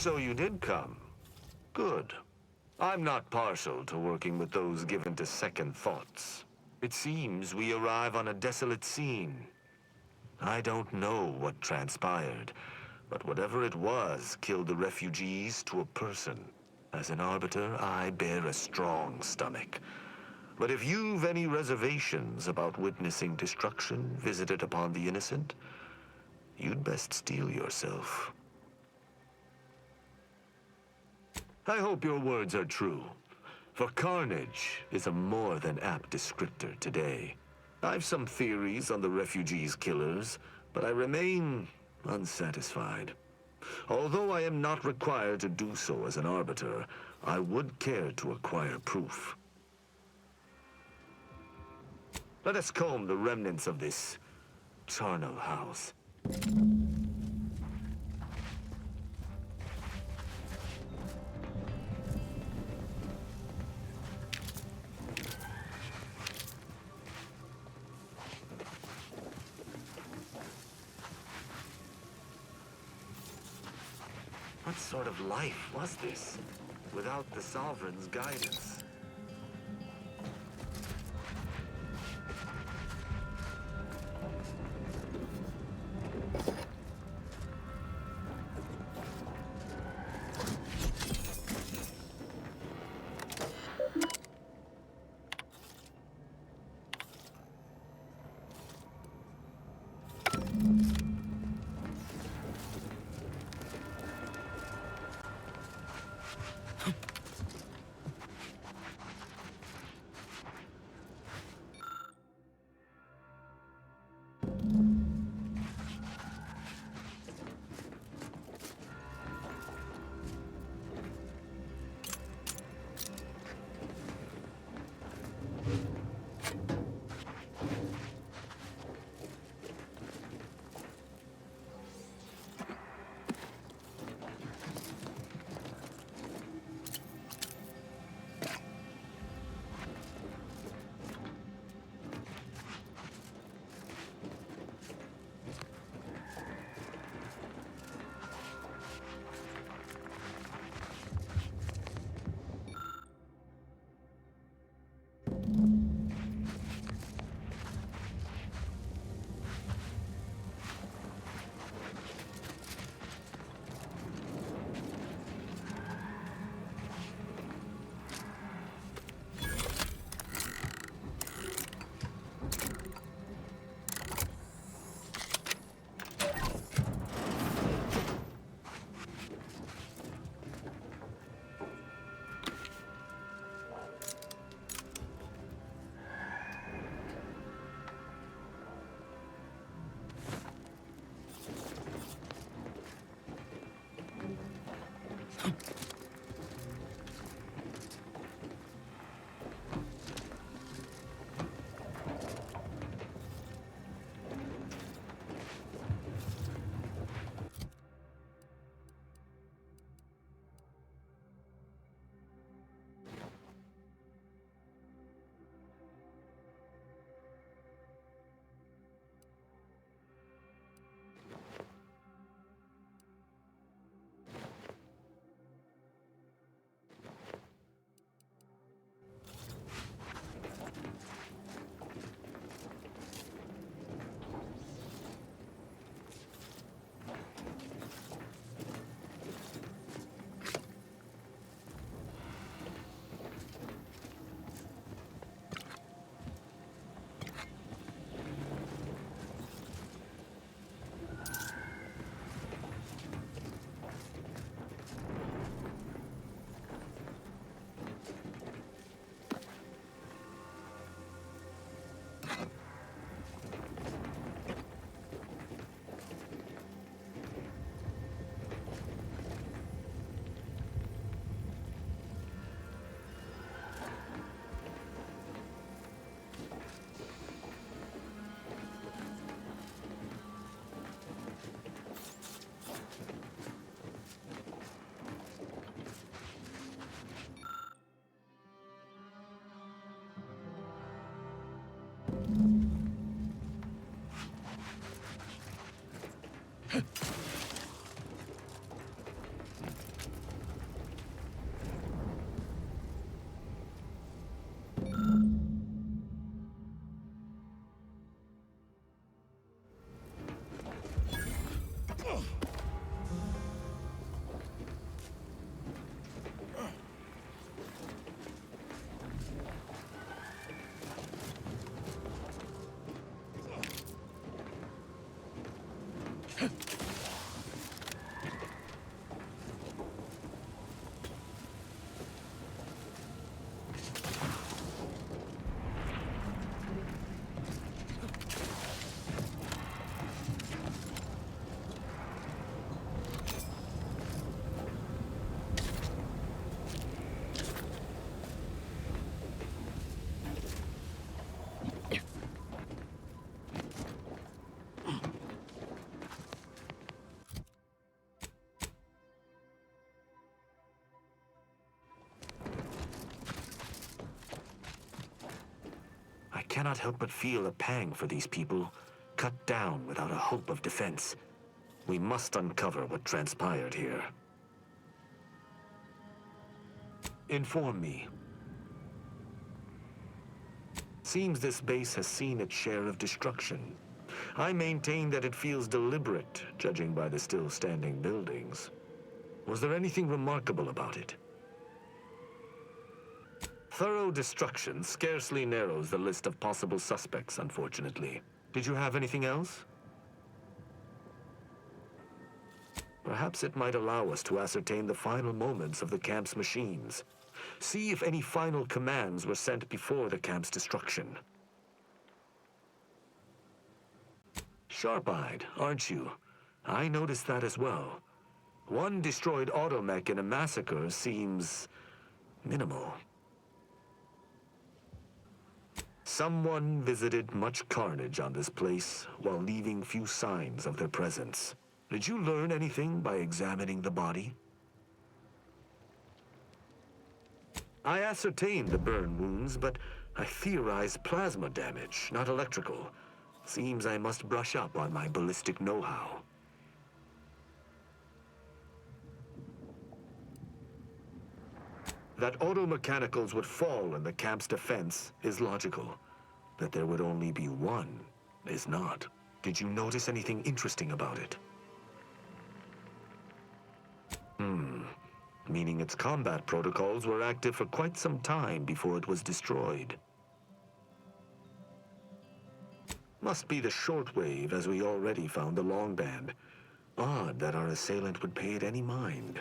So you did come. Good. I'm not partial to working with those given to second thoughts. It seems we arrive on a desolate scene. I don't know what transpired, but whatever it was killed the refugees to a person. As an arbiter, I bear a strong stomach. But if you've any reservations about witnessing destruction visited upon the innocent, you'd best steel yourself. I hope your words are true, for carnage is a more than apt descriptor today. I've some theories on the refugees' killers, but I remain unsatisfied. Although I am not required to do so as an arbiter, I would care to acquire proof. Let us comb the remnants of this charnel house. What sort of life was this, without the Sovereign's guidance? I cannot help but feel a pang for these people, cut down without a hope of defense. We must uncover what transpired here. Inform me. Seems this base has seen its share of destruction. I maintain that it feels deliberate, judging by the still standing buildings. Was there anything remarkable about it? Thorough destruction scarcely narrows the list of possible suspects, unfortunately. Did you have anything else? Perhaps it might allow us to ascertain the final moments of the camp's machines. See if any final commands were sent before the camp's destruction. Sharp-eyed, aren't you? I noticed that as well. One destroyed automech in a massacre seems minimal. Someone visited much carnage on this place while leaving few signs of their presence. Did you learn anything by examining the body? I ascertained the burn wounds, but I theorized plasma damage, not electrical. Seems I must brush up on my ballistic know-how. That automechanicals would fall in the camp's defense is logical. That there would only be one is not. Did you notice anything interesting about it? Meaning its combat protocols were active for quite some time before it was destroyed. Must be the shortwave, as we already found the long band. Odd that our assailant would pay it any mind.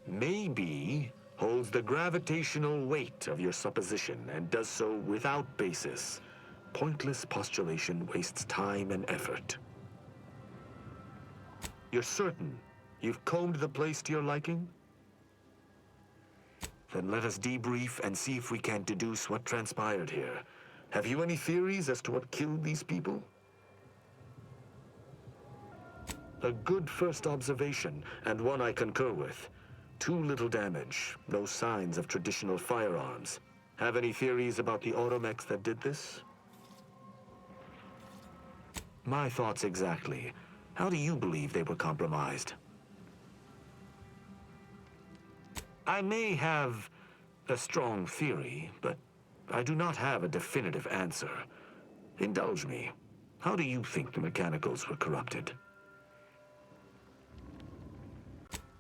Maybe holds the gravitational weight of your supposition and does so without basis. Pointless postulation wastes time and effort. You're certain you've combed the place to your liking? Then let us debrief and see if we can deduce what transpired here. Have you any theories as to what killed these people? A good first observation, and one I concur with. Too little damage, no signs of traditional firearms. Have any theories about the automechs that did this? My thoughts exactly. How do you believe they were compromised? I may have a strong theory, but I do not have a definitive answer. Indulge me. How do you think the mechanicals were corrupted?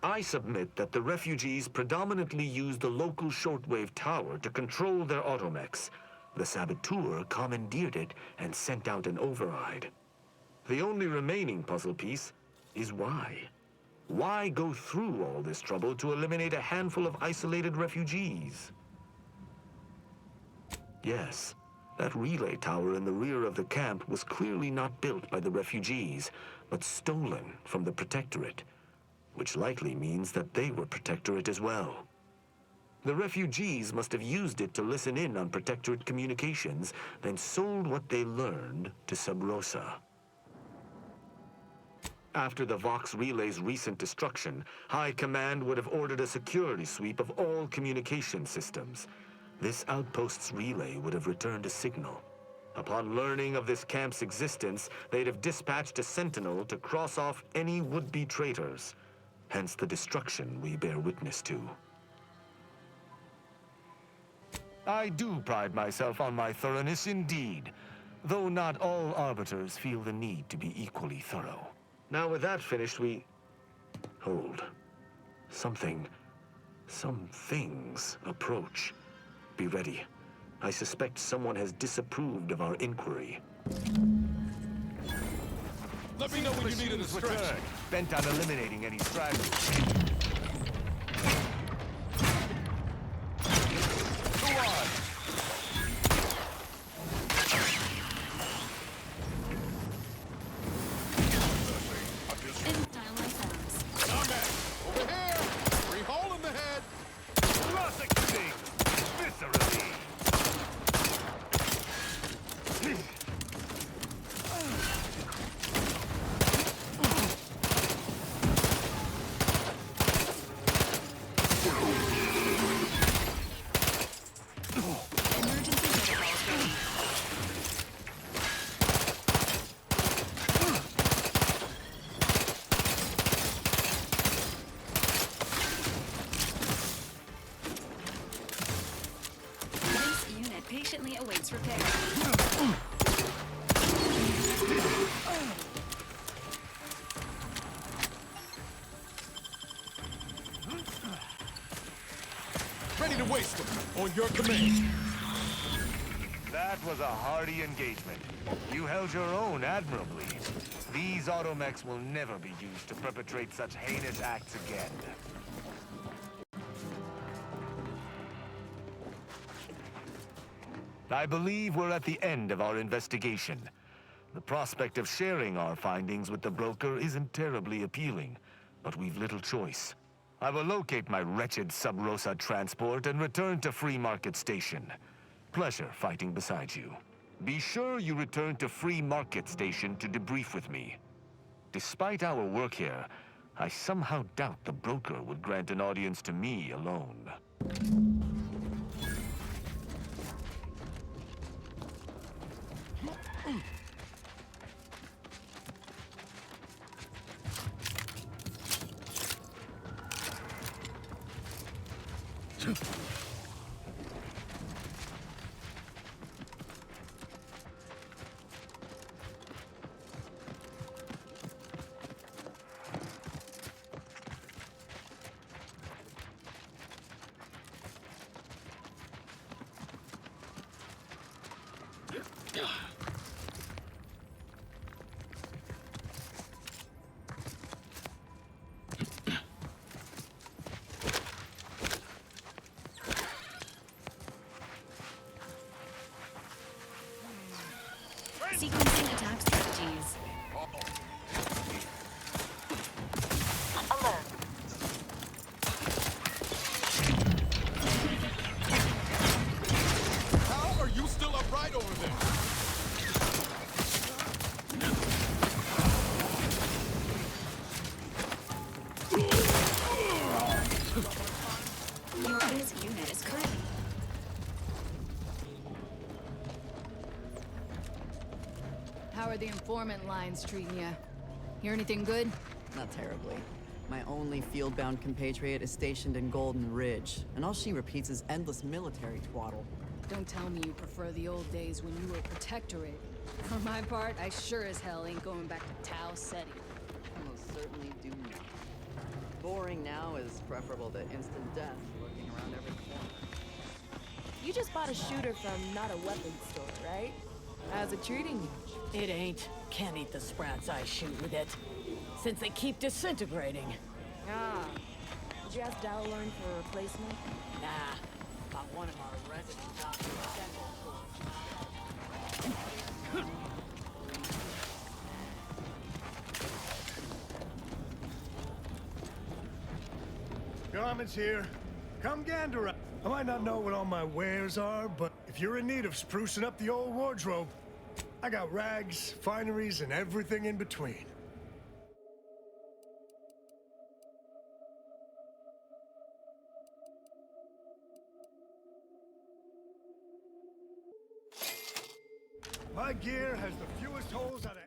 I submit that the refugees predominantly used the local shortwave tower to control their automechs. The saboteur commandeered it and sent out an override. The only remaining puzzle piece is why. Why go through all this trouble to eliminate a handful of isolated refugees? Yes, that relay tower in the rear of the camp was clearly not built by the refugees, but stolen from the Protectorate, which likely means that they were Protectorate as well. The refugees must have used it to listen in on Protectorate communications, then sold what they learned to Sub Rosa. After the Vox relay's recent destruction, High Command would have ordered a security sweep of all communication systems. This outpost's relay would have returned a signal. Upon learning of this camp's existence, they'd have dispatched a sentinel to cross off any would-be traitors. Hence the destruction we bear witness to. I do pride myself on my thoroughness indeed, though not all arbiters feel the need to be equally thorough. Now with that finished, hold. Some things approach. Be ready. I suspect someone has disapproved of our inquiry. Let me know when you need a distraction. Return, bent on eliminating any stragglers. Go on! Combat! Over here! Free hole in the head! Classic thing! Viscerally! Patiently awaits repair. Ready to waste them, on your command. That was a hardy engagement. You held your own admirably. These automechs will never be used to perpetrate such heinous acts again. I believe we're at the end of our investigation. The prospect of sharing our findings with the broker isn't terribly appealing, but we've little choice. I will locate my wretched Sub Rosa transport and return to Free Market Station. Pleasure fighting beside you. Be sure you return to Free Market Station to debrief with me. Despite our work here, I somehow doubt the broker would grant an audience to me alone. Sequencing attack strategies. Alert. How are you still upright over there? Your basic unit is currently... How are the informant lines treating you? Hear anything good? Not terribly. My only field-bound compatriot is stationed in Golden Ridge, and all she repeats is endless military twaddle. Don't tell me you prefer the old days when you were Protectorate. For my part, I sure as hell ain't going back to Tau Ceti. I most certainly do not. Boring now is preferable to instant death lurking around every corner. You just bought a shooter from not a weapons store, right? How's it treating you? It ain't. Can't eat the sprats I shoot with it. Since they keep disintegrating. Ah, Did you ask Dowlern for a replacement? Nah. Got one of our resident doctors sent Garment's here. Come gander up. I might not know what all my wares are, but if you're in need of sprucing up the old wardrobe, I got rags, fineries, and everything in between. My gear has the fewest holes out of...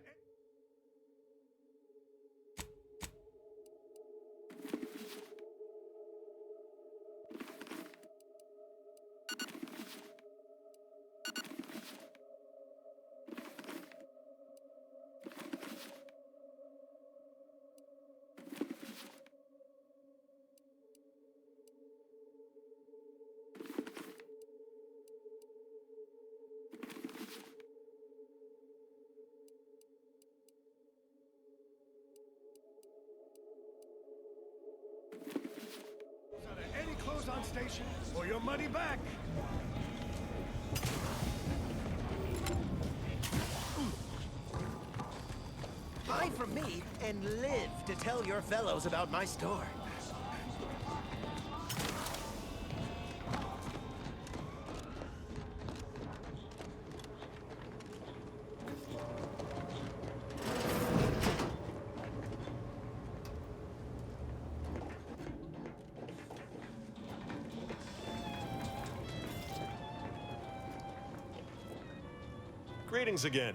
on station or your money back. Buy from me and live to tell your fellows about my store. Greetings again.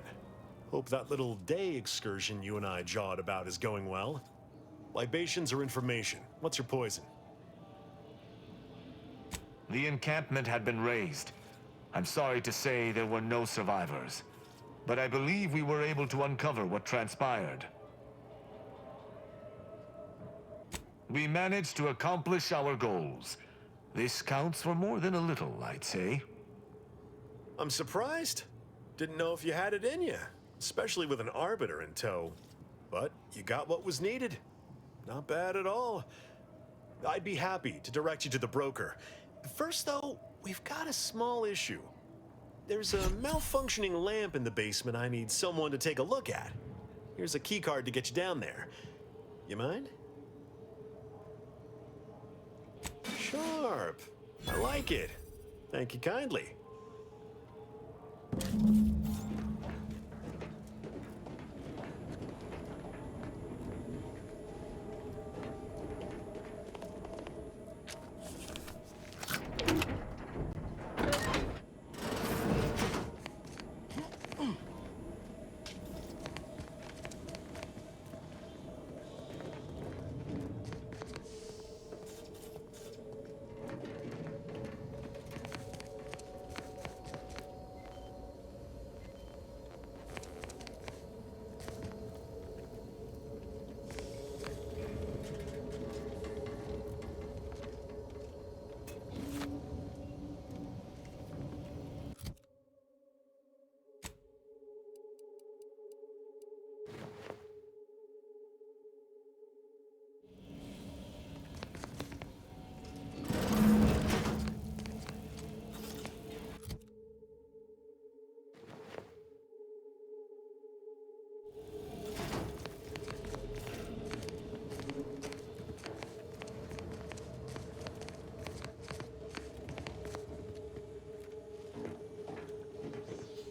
Hope that little day excursion you and I jawed about is going well. Libations or information? What's your poison? The encampment had been razed. I'm sorry to say there were no survivors, but I believe we were able to uncover what transpired. We managed to accomplish our goals. This counts for more than a little, I'd say. I'm surprised. Didn't know if you had it in you, especially with an arbiter in tow. But you got what was needed. Not bad at all. I'd be happy to direct you to the broker. First, though, we've got a small issue. There's a malfunctioning lamp in the basement I need someone to take a look at. Here's a keycard to get you down there. You mind? Sharp. I like it. Thank you kindly.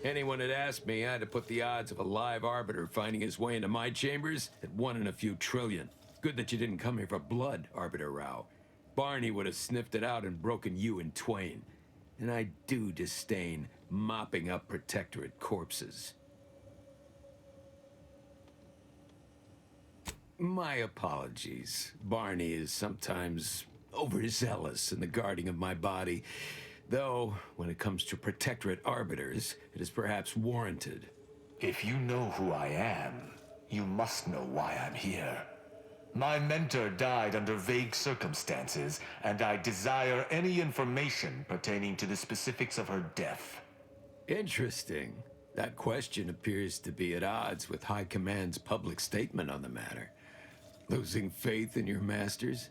Anyone had asked me, I had to put the odds of a live arbiter finding his way into my chambers at 1 in a few trillion. Good that you didn't come here for blood, Arbiter Rao. Barney would have sniffed it out and broken you in twain. And I do disdain mopping up Protectorate corpses. My apologies. Barney is sometimes overzealous in the guarding of my body. Though, when it comes to Protectorate arbiters, it is perhaps warranted. If you know who I am, you must know why I'm here. My mentor died under vague circumstances, and I desire any information pertaining to the specifics of her death. Interesting. That question appears to be at odds with High Command's public statement on the matter. Losing faith in your masters?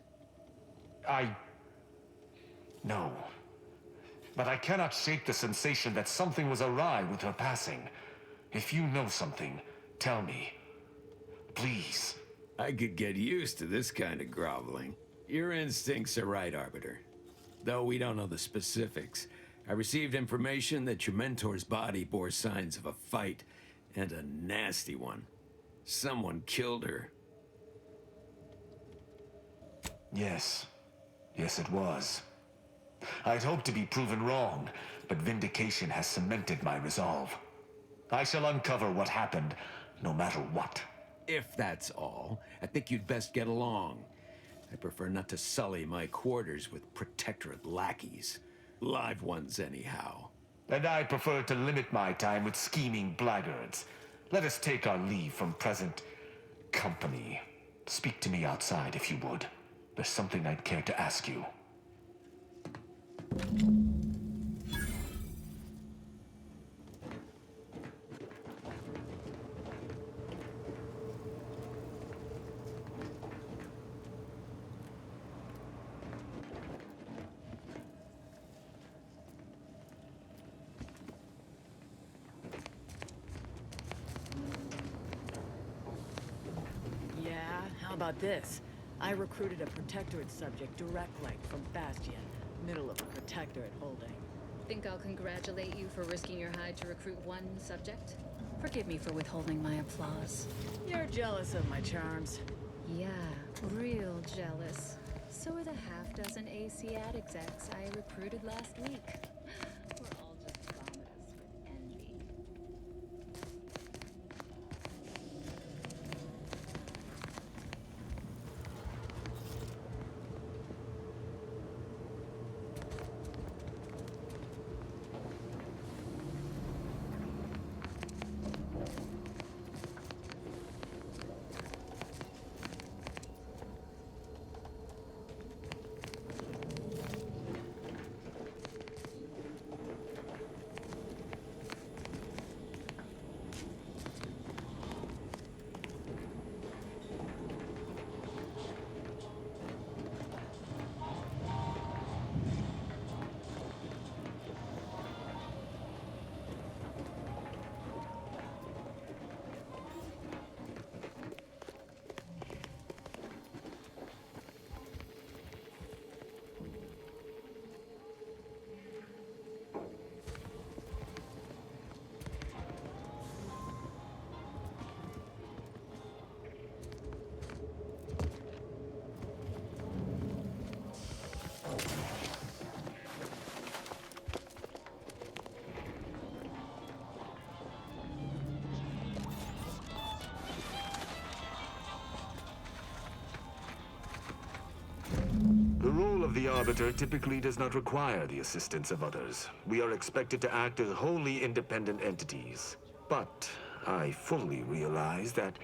No. But I cannot shake the sensation that something was awry with her passing. If you know something, tell me. Please. I could get used to this kind of groveling. Your instincts are right, Arbiter. Though we don't know the specifics, I received information that your mentor's body bore signs of a fight, and a nasty one. Someone killed her. Yes. Yes, it was. I'd hoped to be proven wrong, but vindication has cemented my resolve. I shall uncover what happened, no matter what. If that's all, I think you'd best get along. I prefer not to sully my quarters with Protectorate lackeys. Live ones, anyhow. And I prefer to limit my time with scheming blackguards. Let us take our leave from present company. Speak to me outside, if you would. There's something I'd care to ask you. How about this? I recruited a Protectorate subject direct like from Bastion, middle of a Protectorate holding. Think I'll congratulate you for risking your hide to recruit one subject? Forgive me for withholding my applause. You're jealous of my charms. Yeah, real jealous. So are the half-dozen ACAD execs I recruited last week. We're all just vomitous with envy. The role of the Arbiter typically does not require the assistance of others. We are expected to act as wholly independent entities. But I fully realize that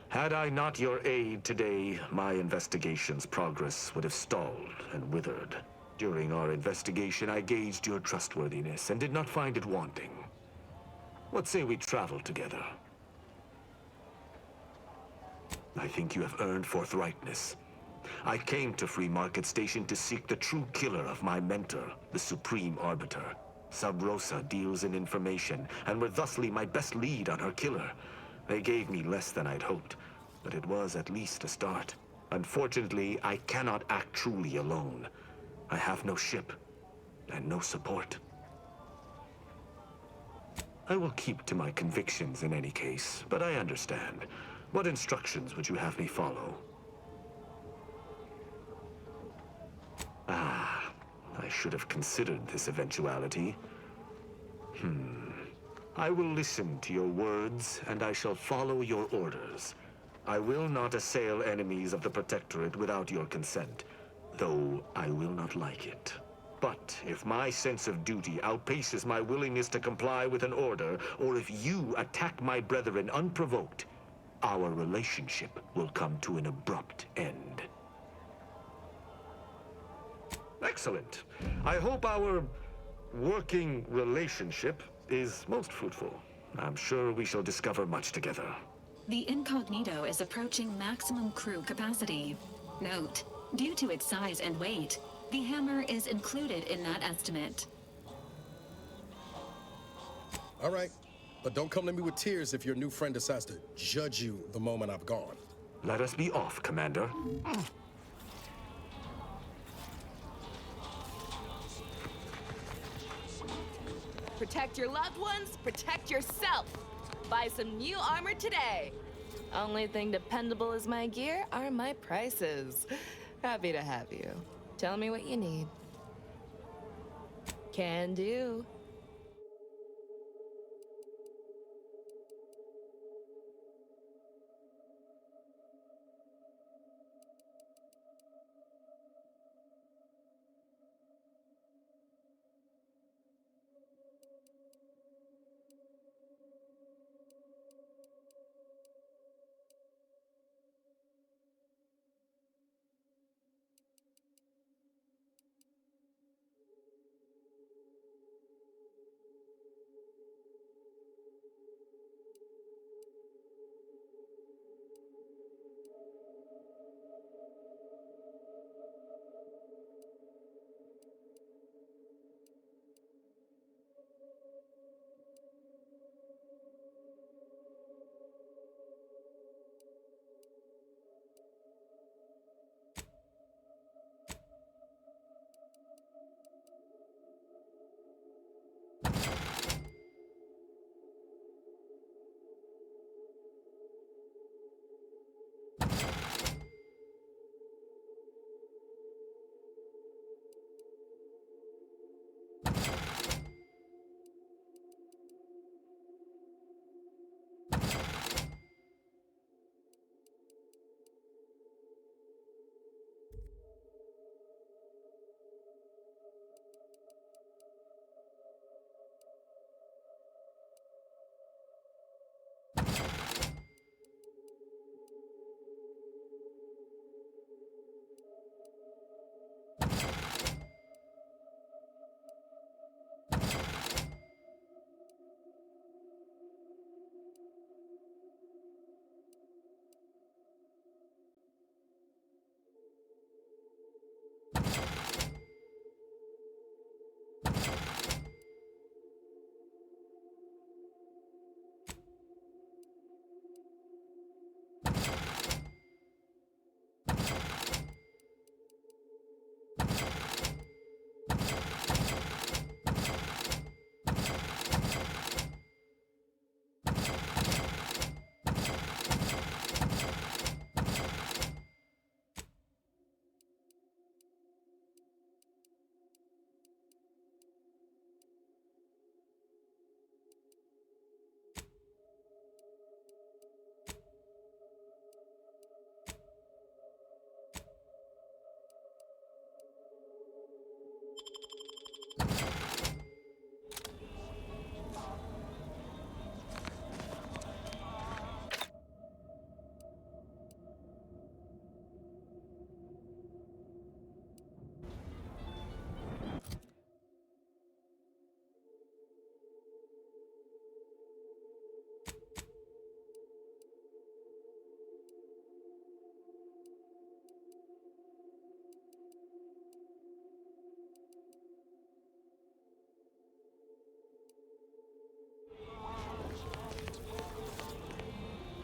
had I not your aid today, my investigation's progress would have stalled and withered. During our investigation, I gauged your trustworthiness and did not find it wanting. What say we travel together? I think you have earned forthrightness. I came to Free Market Station to seek the true killer of my mentor, the Supreme Arbiter. Sub Rosa deals in information, and were thusly my best lead on her killer. They gave me less than I'd hoped, but it was at least a start. Unfortunately, I cannot act truly alone. I have no ship, and no support. I will keep to my convictions in any case, but I understand. What instructions would you have me follow? I should have considered this eventuality. I will listen to your words, and I shall follow your orders. I will not assail enemies of the Protectorate without your consent, though I will not like it. But if my sense of duty outpaces my willingness to comply with an order, or if you attack my brethren unprovoked, our relationship will come to an abrupt end. Excellent. I hope our working relationship is most fruitful. I'm sure we shall discover much together. The Incognito is approaching maximum crew capacity. Note, due to its size and weight, the hammer is included in that estimate. All right, but don't come to me with tears if your new friend decides to judge you the moment I've gone. Let us be off, Commander. Protect your loved ones, protect yourself. Buy some new armor today. Only thing dependable as my gear are my prices. Happy to have you. Tell me what you need. Can do.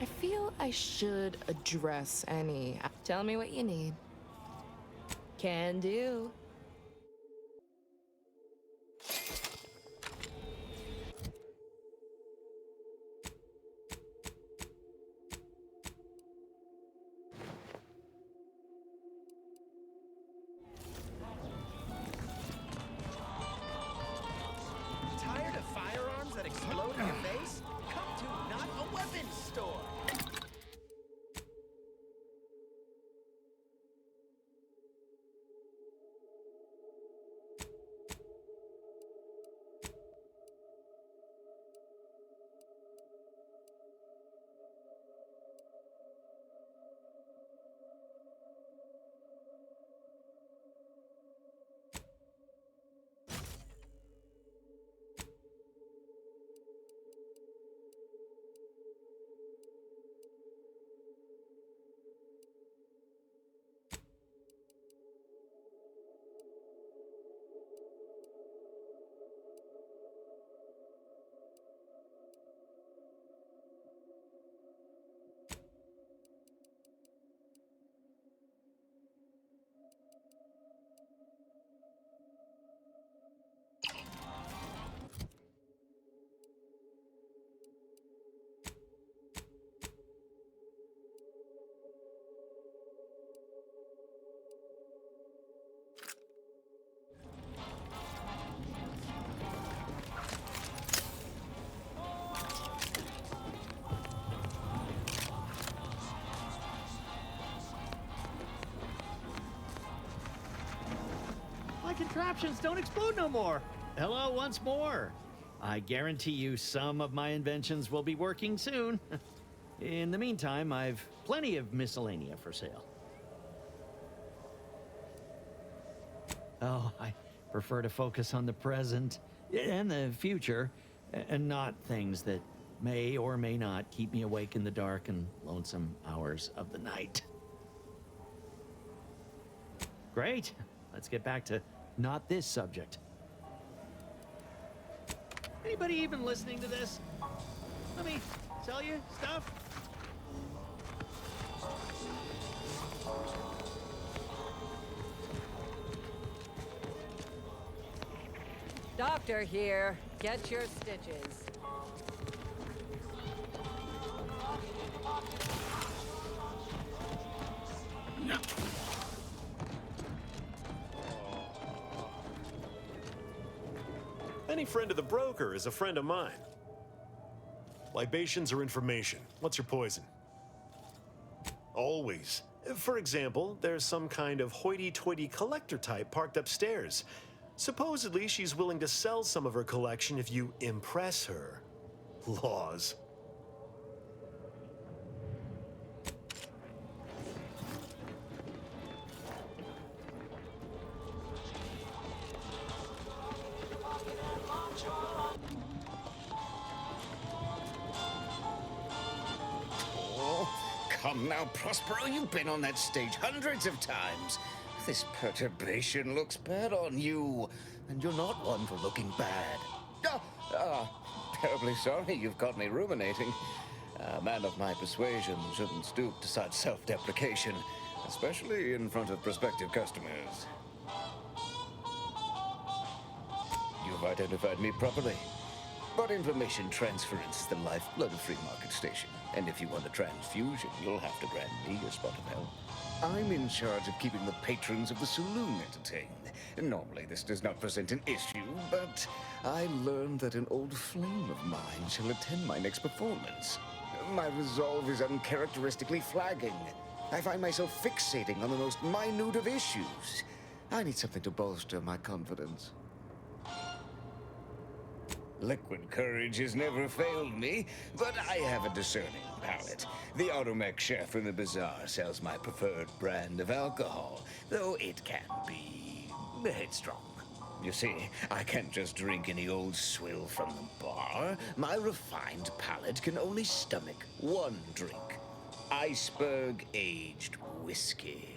I feel I should address any. Tell me what you need. Can do. Tired of firearms that explode in your face? Come to Not a Weapons Store. My contraptions don't explode no more. Hello once more. I guarantee you some of my inventions will be working soon. In the meantime, I've plenty of miscellanea for sale. Oh, I prefer to focus on the present and the future, and not things that may or may not keep me awake in the dark and lonesome hours of the night. Great. Let's get back to not this subject. Anybody even listening to this? Let me sell you stuff. Doctor here. Get your stitches. Any friend of the broker is a friend of mine. Libations or information? What's your poison? Always. For example, there's some kind of hoity-toity collector type parked upstairs. Supposedly, she's willing to sell some of her collection if you impress her. Laws. Come now, Prospero, you've been on that stage hundreds of times. This perturbation looks bad on you, and you're not one for looking bad. Terribly sorry you've got me ruminating. A man of my persuasion shouldn't stoop to such self-deprecation, especially in front of prospective customers. You've identified me properly. But information transference is the lifeblood of Free Market Station. And if you want a transfusion, you'll have to grant me a spot of help. I'm in charge of keeping the patrons of the saloon entertained. Normally this does not present an issue, but I learned that an old flame of mine shall attend my next performance. My resolve is uncharacteristically flagging. I find myself fixating on the most minute of issues. I need something to bolster my confidence. Liquid courage has never failed me, but I have a discerning palate. The automech chef in the bazaar sells my preferred brand of alcohol, though it can be headstrong. You see, I can't just drink any old swill from the bar. My refined palate can only stomach one drink. Iceberg aged whiskey.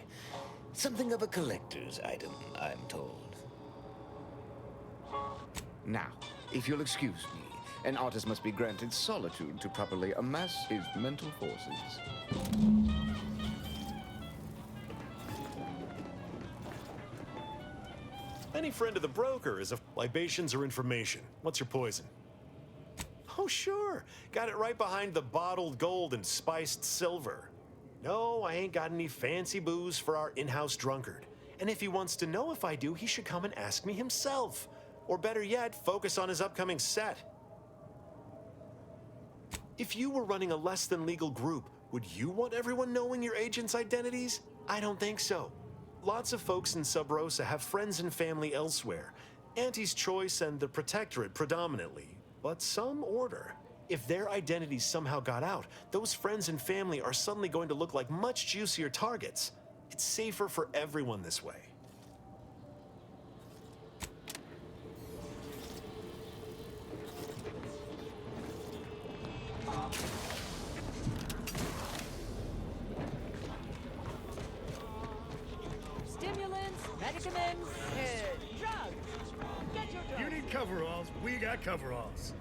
Something of a collector's item, I'm told. Now, if you'll excuse me, An artist must be granted solitude to properly amass his mental forces. Any friend of the broker is a libations or information. What's your poison? Oh, sure. Got it right behind the bottled gold and spiced silver. No, I ain't got any fancy booze for our in-house drunkard. And if he wants to know if I do, he should come and ask me himself. Or better yet, focus on his upcoming set. If you were running a less than legal group, would you want everyone knowing your agents' identities? I don't think so. Lots of folks in Sub Rosa have friends and family elsewhere. Auntie's Choice and the Protectorate predominantly, but some order. If their identities somehow got out, those friends and family are suddenly going to look like much juicier targets. It's safer for everyone this way. Stimulants, medicaments, drugs. Get your drugs. You need coveralls, we got coveralls.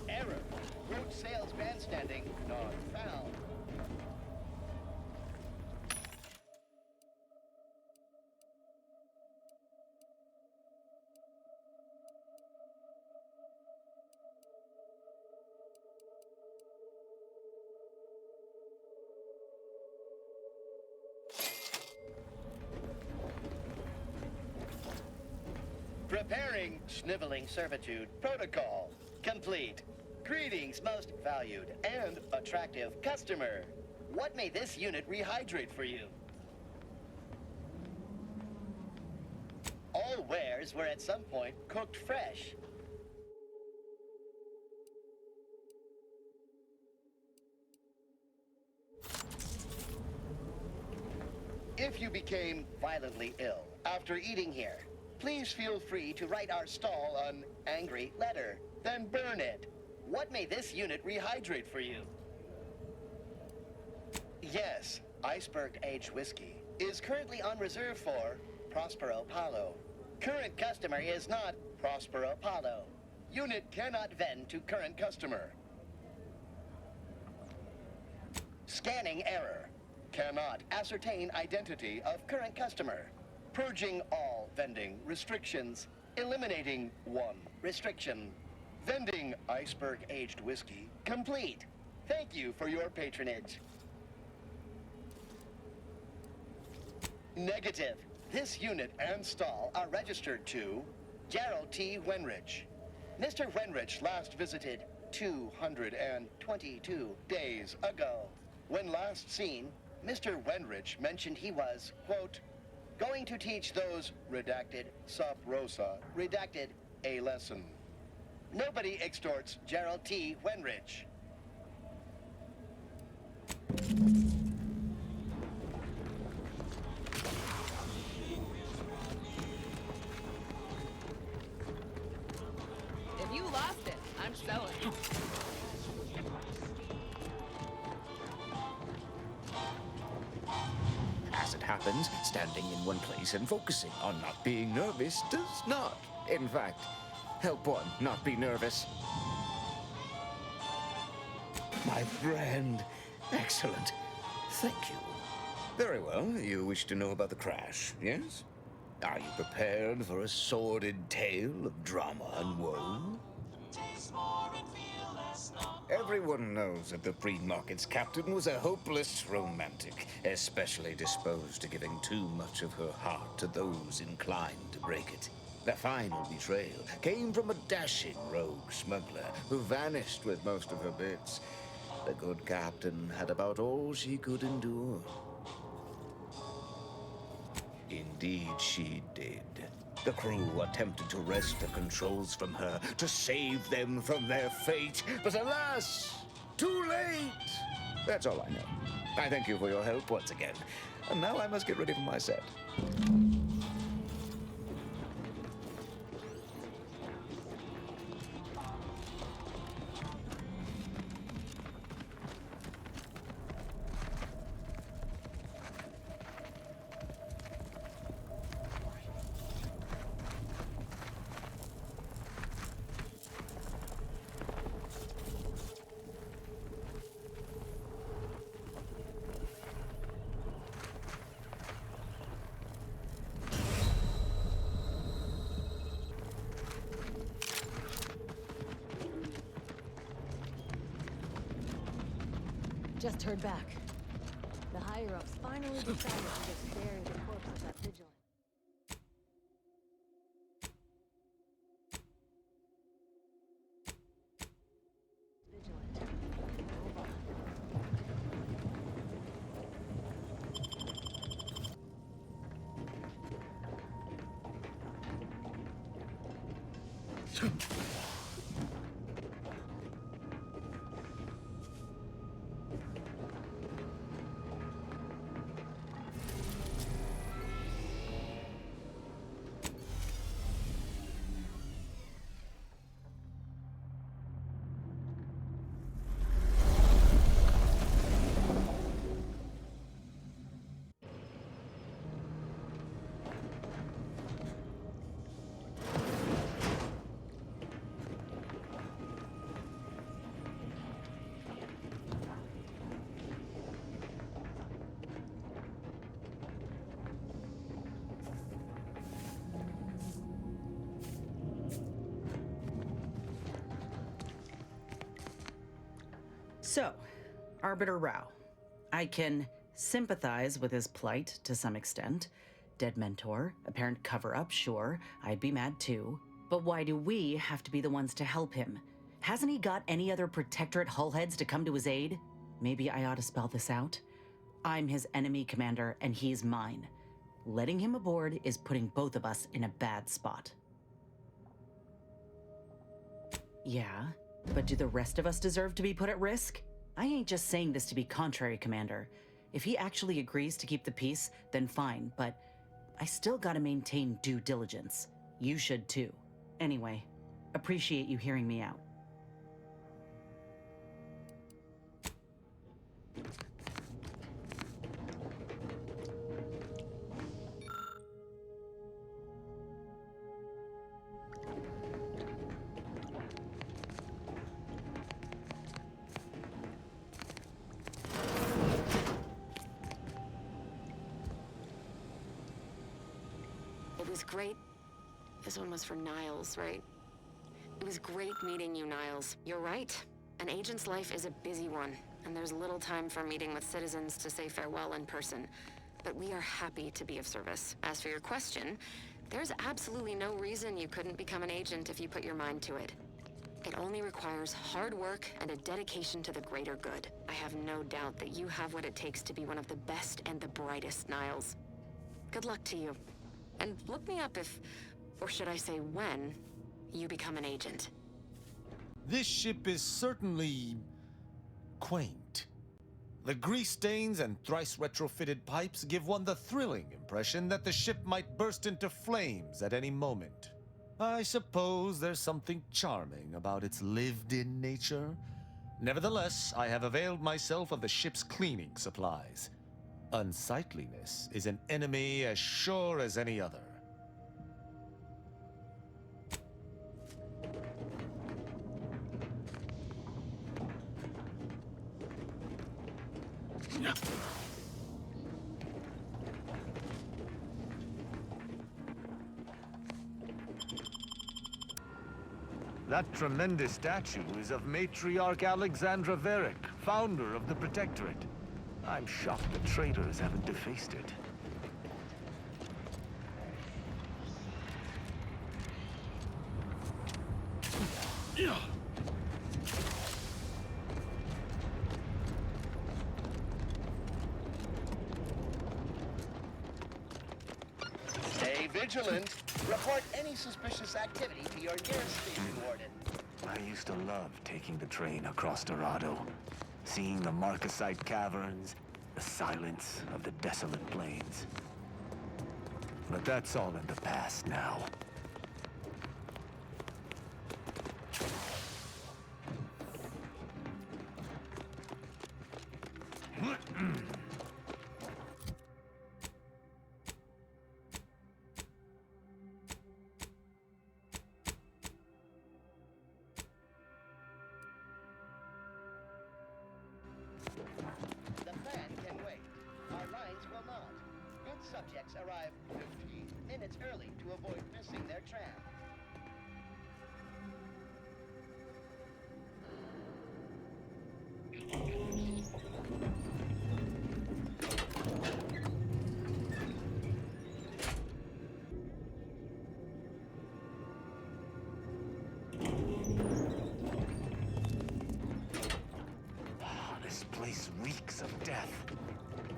Error. Road sales bandstanding not found. Preparing sniveling servitude protocol complete. Greetings, most valued and attractive customer. What may this unit rehydrate for you? All wares were at some point cooked fresh. If you became violently ill after eating here, please feel free to write our stall an angry letter, then burn it. What may this unit rehydrate for you? Yes, iceberg-aged whiskey is currently on reserve for Prospero Paulo. Current customer is not Prospero Paulo. Unit cannot vend to current customer. Scanning error. Cannot ascertain identity of current customer. Purging all vending restrictions. Eliminating one restriction. Vending iceberg-aged whiskey complete. Thank you for your patronage. Negative. This unit and stall are registered to Gerald T. Wenrich. Mr. Wenrich last visited 222 days ago. When last seen, Mr. Wenrich mentioned he was, quote, going to teach those redacted Sub Rosa redacted a lesson. Nobody extorts Gerald T. Wenrich. If you lost it, I'm selling. As it happens, standing in one place and focusing on not being nervous does not, in fact, help one not be nervous. My friend. Excellent. Thank you. Very well. You wish to know about the crash, yes? Are you prepared for a sordid tale of drama and woe? Everyone knows that the pre-market's captain was a hopeless romantic, especially disposed to giving too much of her heart to those inclined to break it. The final betrayal came from a dashing rogue smuggler who vanished with most of her bits. The good captain had about all she could endure. Indeed she did. The crew attempted to wrest the controls from her to save them from their fate, but alas, too late! That's all I know. I thank you for your help once again. And now I must get ready for my set. Just heard back. The higher-ups finally decided to just bury the corpse of that vigilant. So, Arbiter Rao. I can sympathize with his plight to some extent. Dead mentor, apparent cover-up, sure, I'd be mad too. But why do we have to be the ones to help him? Hasn't he got any other Protectorate hullheads to come to his aid? Maybe I ought to spell this out. I'm his enemy commander, and he's mine. Letting him aboard is putting both of us in a bad spot. Yeah, but do the rest of us deserve to be put at risk? I ain't just saying this to be contrary, Commander. If he actually agrees to keep the peace, then fine, but I still gotta maintain due diligence. You should too. Anyway, appreciate you hearing me out. It was great. This one was for Niles, right? It was great meeting you, Niles. You're right. An agent's life is a busy one, and there's little time for meeting with citizens to say farewell in person. But we are happy to be of service. As for your question, there's absolutely no reason you couldn't become an agent if you put your mind to it. It only requires hard work and a dedication to the greater good. I have no doubt that you have what it takes to be one of the best and the brightest, Niles. Good luck to you. And look me up if, or should I say when, you become an agent. This ship is certainly quaint. The grease stains and thrice retrofitted pipes give one the thrilling impression that the ship might burst into flames at any moment. I suppose there's something charming about its lived-in nature. Nevertheless, I have availed myself of the ship's cleaning supplies. Unsightliness is an enemy as sure as any other. That tremendous statue is of Matriarch Alexandra Varick, founder of the Protectorate. I'm shocked the traitors haven't defaced it. Stay vigilant. Report any suspicious activity to your nearest station warden. I used to love taking the train across Dorado, seeing the Marcasite caverns, the silence of the desolate plains. But that's all in the past now. The plan can wait. Our lines will not. Good subjects arrive 15 minutes early to avoid missing their tram. place reeks of death.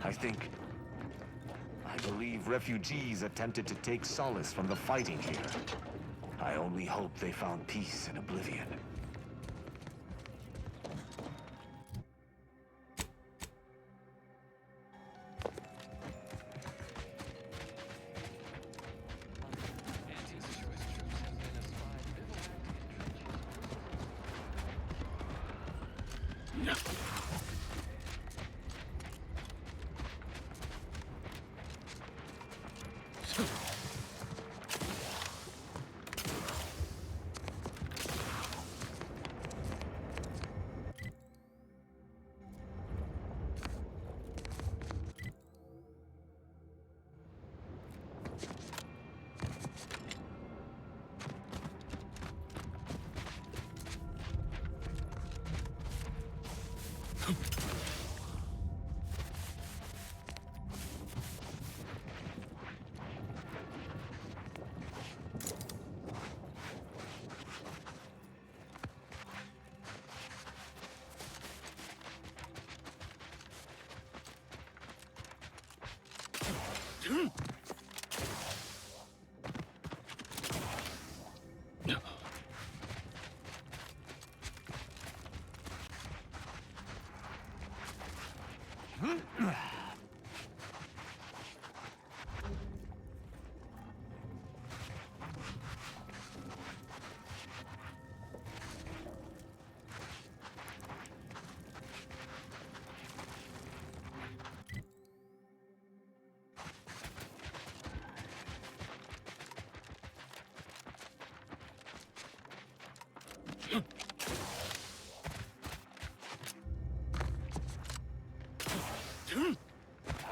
I believe refugees attempted to take solace from the fighting here. I only hope they found peace in oblivion.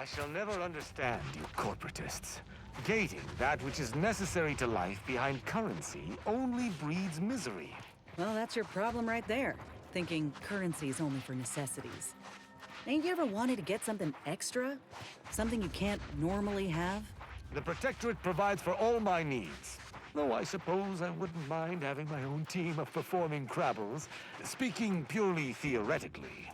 I shall never understand you corporatists. Gating that which is necessary to life behind currency only breeds misery. Well, that's your problem right there. Thinking currency is only for necessities. Ain't you ever wanted to get something extra? Something you can't normally have? The Protectorate provides for all my needs. Though I suppose I wouldn't mind having my own team of performing Crabbles, speaking purely theoretically.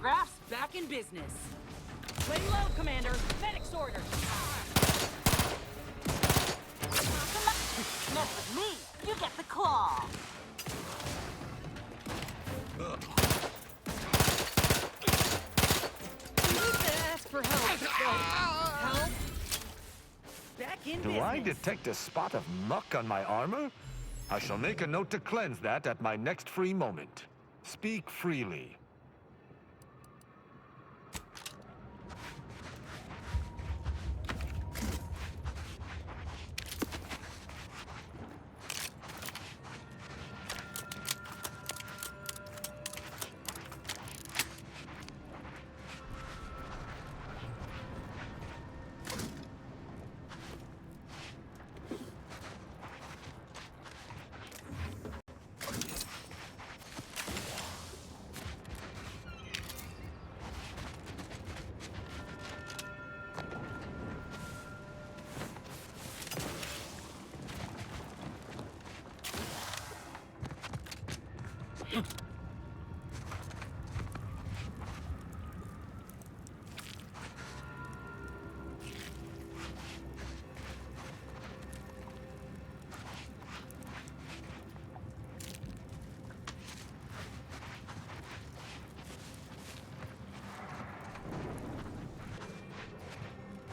Raph's back in business. Lay low, Commander. Medic's orders. Mess with me, you get the claw. You need to ask for help. Help? Back in Do business. I detect a spot of muck on my armor? I shall make a note to cleanse that at my next free moment. Speak freely.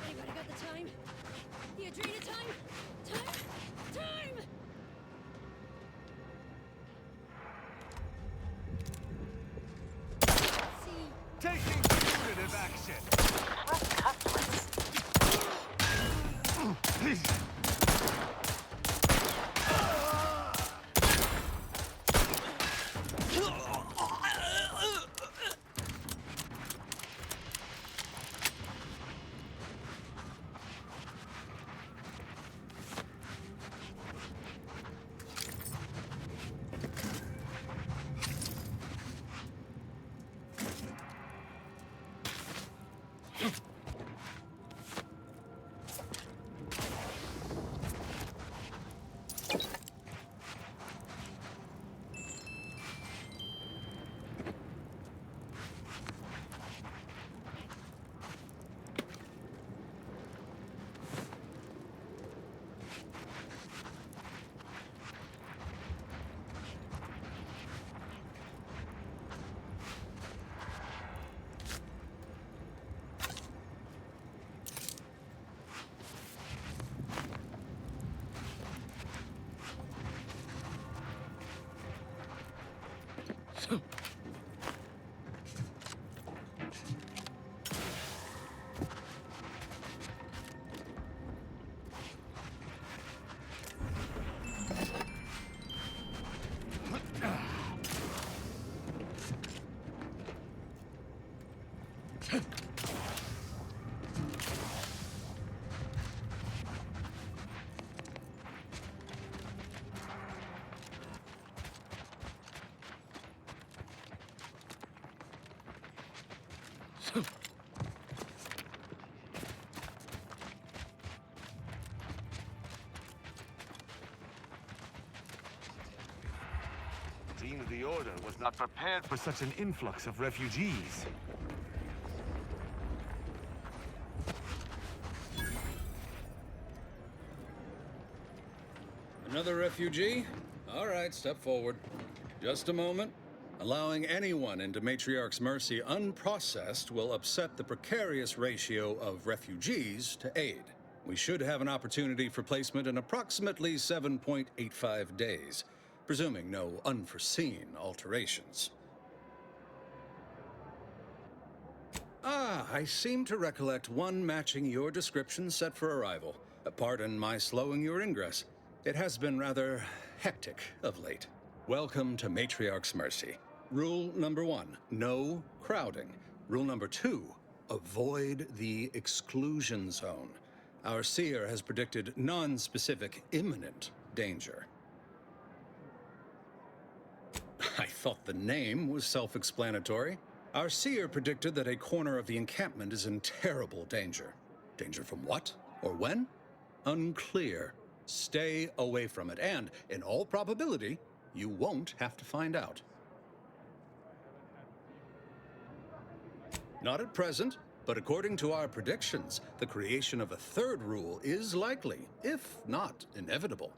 Anybody got the time? The Adrena time? Time? Time! Taking punitive action! Seems the Order was not prepared for such an influx of refugees. Another refugee? All right, step forward. Just a moment. Allowing anyone into Matriarch's Mercy unprocessed will upset the precarious ratio of refugees to aid. We should have an opportunity for placement in approximately 7.85 days, presuming no unforeseen alterations. Ah, I seem to recollect one matching your description set for arrival. Pardon my slowing your ingress. It has been rather hectic of late. Welcome to Matriarch's Mercy. Rule number 1, no crowding. Rule number 2, avoid the exclusion zone. Our seer has predicted non-specific imminent danger. I thought the name was self-explanatory. Our seer predicted that a corner of the encampment is in terrible danger. Danger from what? Or when? Unclear. Stay away from it, and, in all probability, you won't have to find out. Not at present. But according to our predictions, the creation of a third rule is likely, if not inevitable.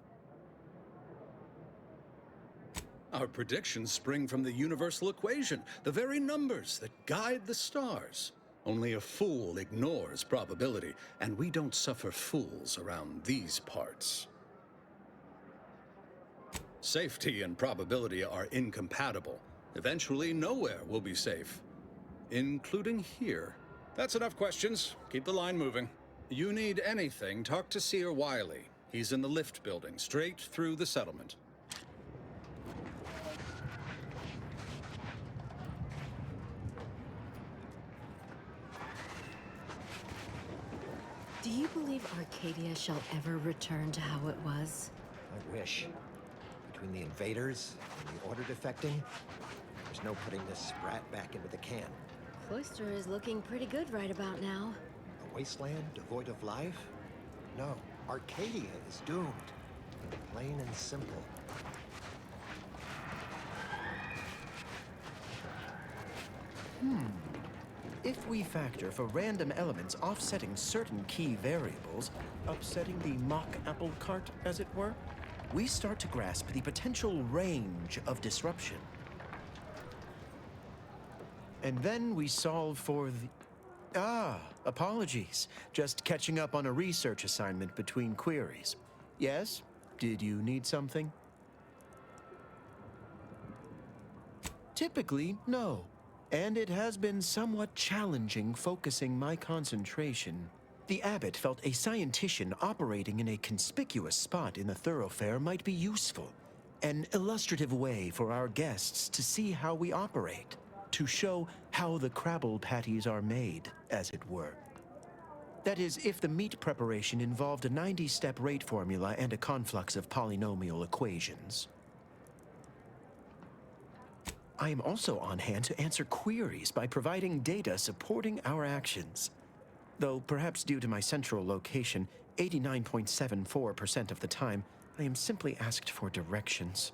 Our predictions spring from the universal equation, the very numbers that guide the stars. Only a fool ignores probability, and we don't suffer fools around these parts. Safety and probability are incompatible. Eventually, nowhere will be safe, including here. That's enough questions. Keep the line moving. You need anything, talk to Seer Wiley. He's in the lift building, straight through the settlement. Do you believe Arcadia shall ever return to how it was? I wish. Between the invaders and the Order defecting, there's no putting this sprat back into the can. Cloister is looking pretty good right about now. A wasteland devoid of life? No, Arcadia is doomed. Plain and simple. If we factor for random elements offsetting certain key variables, upsetting the mock apple cart, as it were, we start to grasp the potential range of disruption. And then we solve for the... apologies. Just catching up on a research assignment between queries. Yes? Did you need something? Typically, no. And it has been somewhat challenging focusing my concentration. The abbot felt a scientician operating in a conspicuous spot in the thoroughfare might be useful. An illustrative way for our guests to see how we operate. To show how the crabble patties are made, as it were. That is, if the meat preparation involved a 90-step rate formula and a conflux of polynomial equations. I am also on hand to answer queries by providing data supporting our actions. Though perhaps due to my central location, 89.74% of the time, I am simply asked for directions.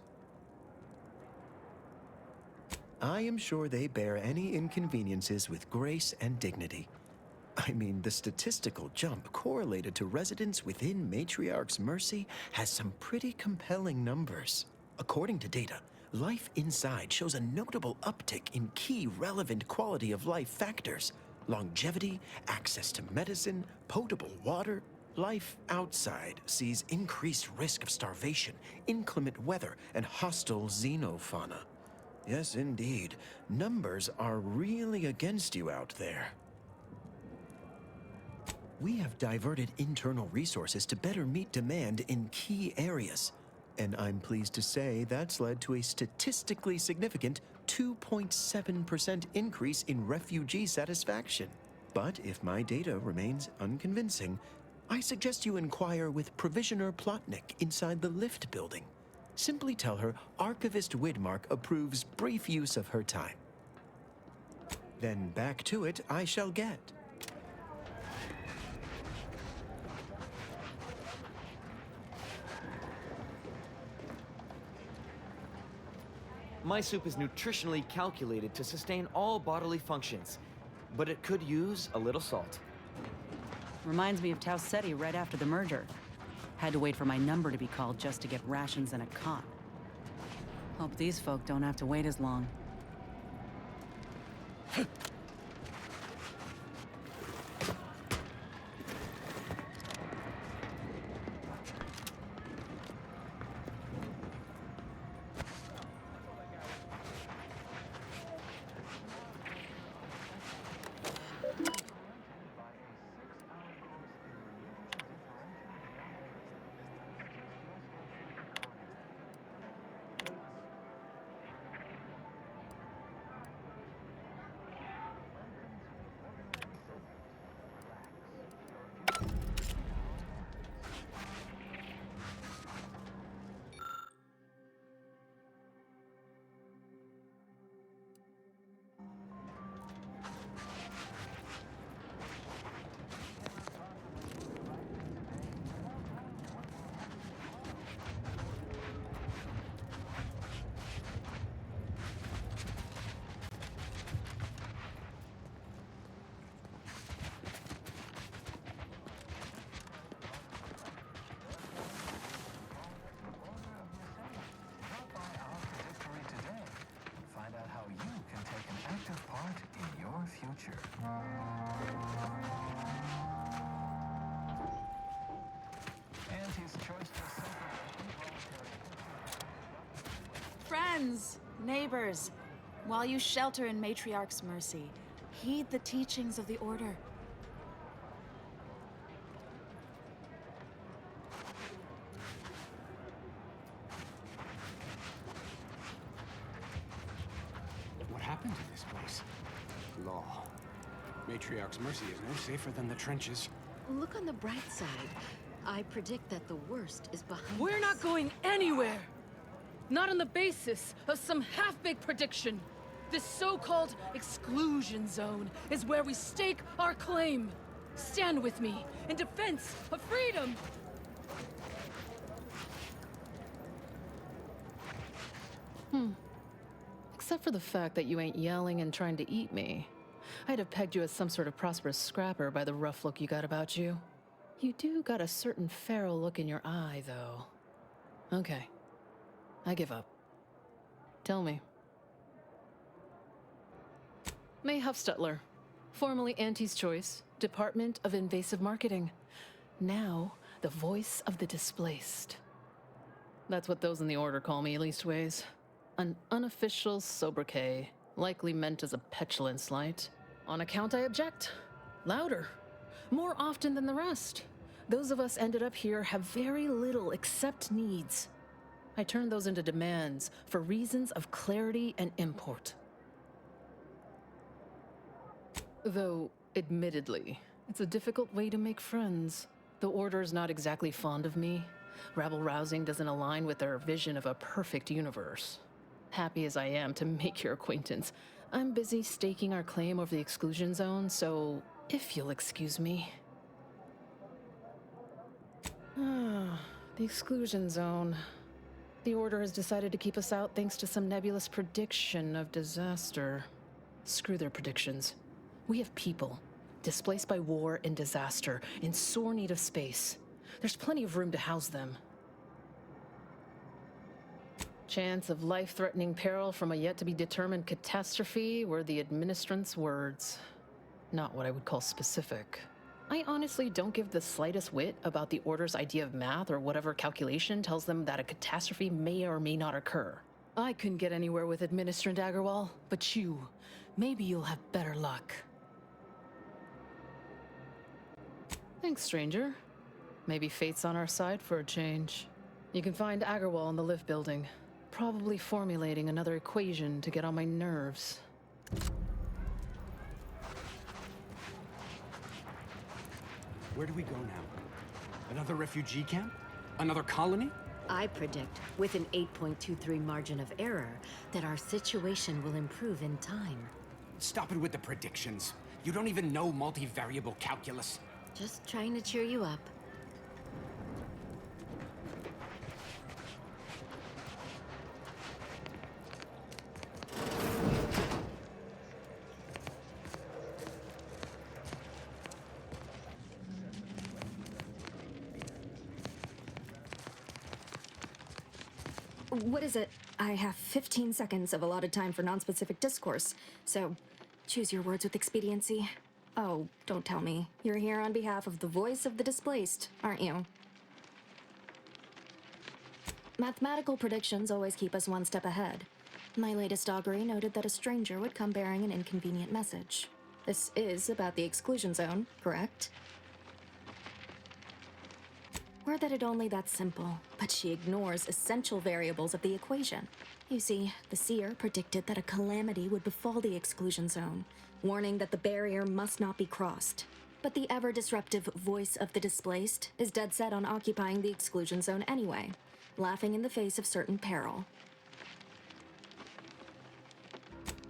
I am sure they bear any inconveniences with grace and dignity. I mean, the statistical jump correlated to residents within Matriarch's Mercy has some pretty compelling numbers. According to data, life inside shows a notable uptick in key relevant quality of life factors. Longevity, access to medicine, potable water. Life outside sees increased risk of starvation, inclement weather, and hostile xenofauna. Yes, indeed. Numbers are really against you out there. We have diverted internal resources to better meet demand in key areas. And I'm pleased to say that's led to a statistically significant 2.7% increase in refugee satisfaction. But if my data remains unconvincing, I suggest you inquire with Provisioner Plotnik inside the lift building. Simply tell her Archivist Widmark approves brief use of her time. Then back to it I shall get. My soup is nutritionally calculated to sustain all bodily functions, but it could use a little salt. Reminds me of Tau Ceti right after the merger. Had to wait for my number to be called just to get rations and a cot. Hope these folk don't have to wait as long. friends, neighbors, while you shelter in Matriarch's mercy, heed the teachings of the Order. What happened to this place? Law. Matriarch's mercy is no safer than the trenches. Look on the bright side. I predict that the worst is behind We're us. not going anywhere! Not on the basis of some half-baked prediction. This so-called exclusion zone is where we stake our claim. Stand with me in defense of freedom! Except for the fact that you ain't yelling and trying to eat me. I'd have pegged you as some sort of prosperous scrapper by the rough look you got about you. You do got a certain feral look in your eye, though. Okay. I give up. Tell me. May Huffstetler, formerly Auntie's Choice, Department of Invasive Marketing. Now, the voice of the displaced. That's what those in the Order call me, leastways. An unofficial sobriquet, likely meant as a petulant slight. On account I object. Louder. More often than the rest. Those of us ended up here have very little except needs. I turn those into demands for reasons of clarity and import. Though, admittedly, it's a difficult way to make friends. The Order's not exactly fond of me. Rabble-rousing doesn't align with their vision of a perfect universe. Happy as I am to make your acquaintance, I'm busy staking our claim over the exclusion zone, so if you'll excuse me. The exclusion zone. The Order has decided to keep us out thanks to some nebulous prediction of disaster. Screw their predictions. We have people, displaced by war and disaster, in sore need of space. There's plenty of room to house them. Chance of life-threatening peril from a yet-to-be-determined catastrophe were the administrant's words. Not what I would call specific. I honestly don't give the slightest whit about the Order's idea of math or whatever calculation tells them that a catastrophe may or may not occur. I couldn't get anywhere with Administrant Agarwal, but you, maybe you'll have better luck. Thanks, stranger. Maybe fate's on our side for a change. You can find Agarwal in the lift building, probably formulating another equation to get on my nerves. Where do we go now? Another refugee camp? Another colony? I predict, with an 8.23 margin of error, that our situation will improve in time. Stop it with the predictions. You don't even know multivariable calculus. Just trying to cheer you up. What is it? I have 15 seconds of allotted time for non-specific discourse, so choose your words with expediency. Oh, don't tell me. You're here on behalf of the voice of the displaced, aren't you? Mathematical predictions always keep us one step ahead. My latest augury noted that a stranger would come bearing an inconvenient message. This is about the exclusion zone, correct? Were that it only that simple, but she ignores essential variables of the equation. You see, the seer predicted that a calamity would befall the exclusion zone, warning that the barrier must not be crossed. But the ever-disruptive voice of the displaced is dead set on occupying the exclusion zone anyway, laughing in the face of certain peril.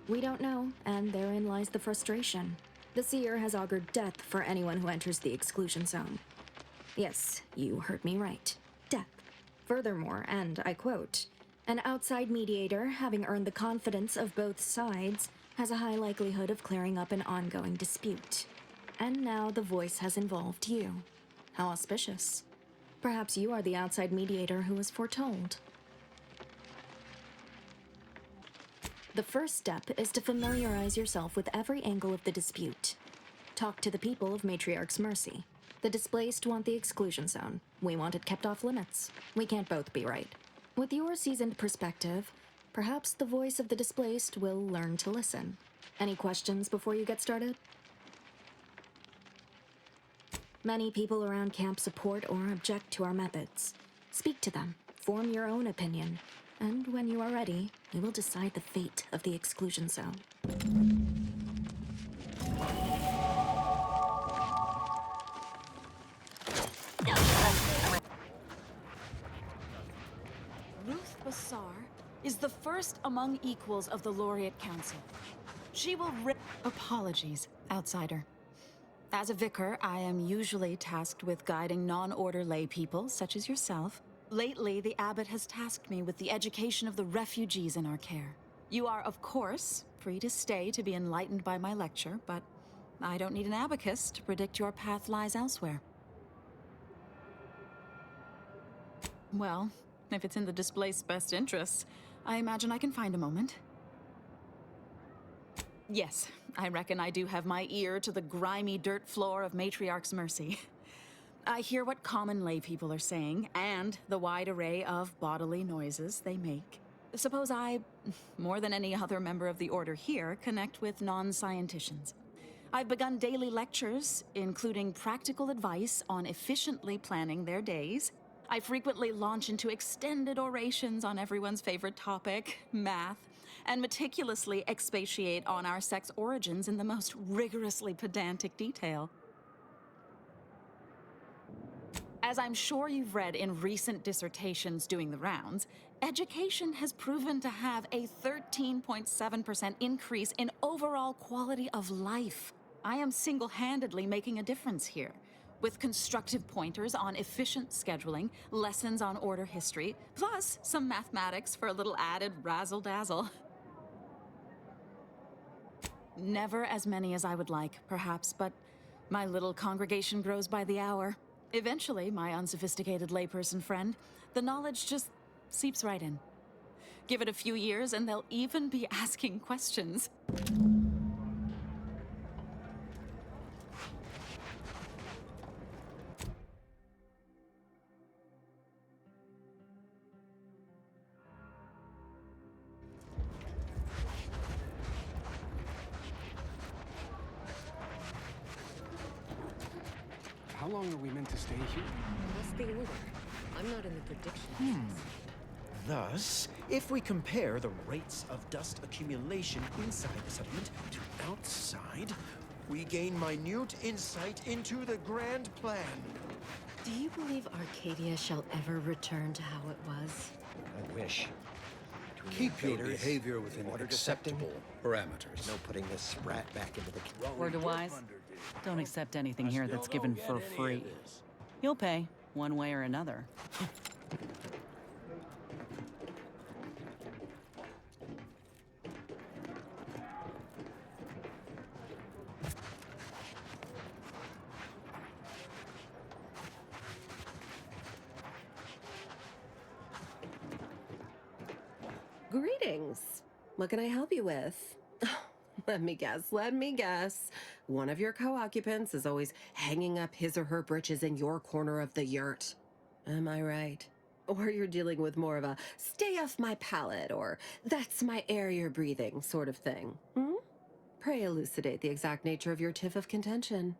We don't know, and therein lies the frustration. The seer has augured death for anyone who enters the exclusion zone. Yes, you heard me right. Death. Furthermore, and I quote, "An outside mediator, having earned the confidence of both sides, has a high likelihood of clearing up an ongoing dispute. And now the voice has involved you. How auspicious. Perhaps you are the outside mediator who was foretold." The first step is to familiarize yourself with every angle of the dispute. Talk to the people of Matriarch's mercy. The displaced want the exclusion zone. We want it kept off limits. We can't both be right. With your seasoned perspective, Perhaps the voice of the displaced will learn to listen. Any questions before you get started? Many people around camp support or object to our methods. Speak to them, form your own opinion, and when you are ready, you will decide the fate of the exclusion zone. Ruth Bassar is the first among equals of the Laureate Council. She will apologies, outsider. As a vicar, I am usually tasked with guiding non-order lay people, such as yourself. Lately, the abbot has tasked me with the education of the refugees in our care. You are, of course, free to stay to be enlightened by my lecture, but I don't need an abacus to predict your path lies elsewhere. Well, if it's in the displaced's best interests, I imagine I can find a moment. Yes, I reckon I do have my ear to the grimy dirt floor of Matriarch's Mercy. I hear what common lay people are saying, and the wide array of bodily noises they make. Suppose I, more than any other member of the Order here, connect with non-scienticians. I've begun daily lectures, including practical advice on efficiently planning their days. I frequently launch into extended orations on everyone's favorite topic, math, and meticulously expatiate on our sex origins in the most rigorously pedantic detail. As I'm sure you've read in recent dissertations doing the rounds, education has proven to have a 13.7% increase in overall quality of life. I am single-handedly making a difference here, with constructive pointers on efficient scheduling, lessons on order history, plus some mathematics for a little added razzle-dazzle. Never as many as I would like, perhaps, but my little congregation grows by the hour. Eventually, my unsophisticated layperson friend, the knowledge just seeps right in. Give it a few years and they'll even be asking questions. How long are we meant to stay here? What's the order? I'm not in the predictions. Thus, if we compare the rates of dust accumulation inside the settlement to outside, we gain minute insight into the grand plan. Do you believe Arcadia shall ever return to how it was? I wish. Keep your invaders behavior and within order acceptable parameters. No putting this sprat back into the... Word of wise, don't accept anything here that's given for free. You'll pay, one way or another. Greetings. What can I help you with? Let me guess. One of your co-occupants is always hanging up his or her britches in your corner of the yurt. Am I right? Or you're dealing with more of a stay off my palate or that's my air you're breathing sort of thing. Pray elucidate the exact nature of your tiff of contention.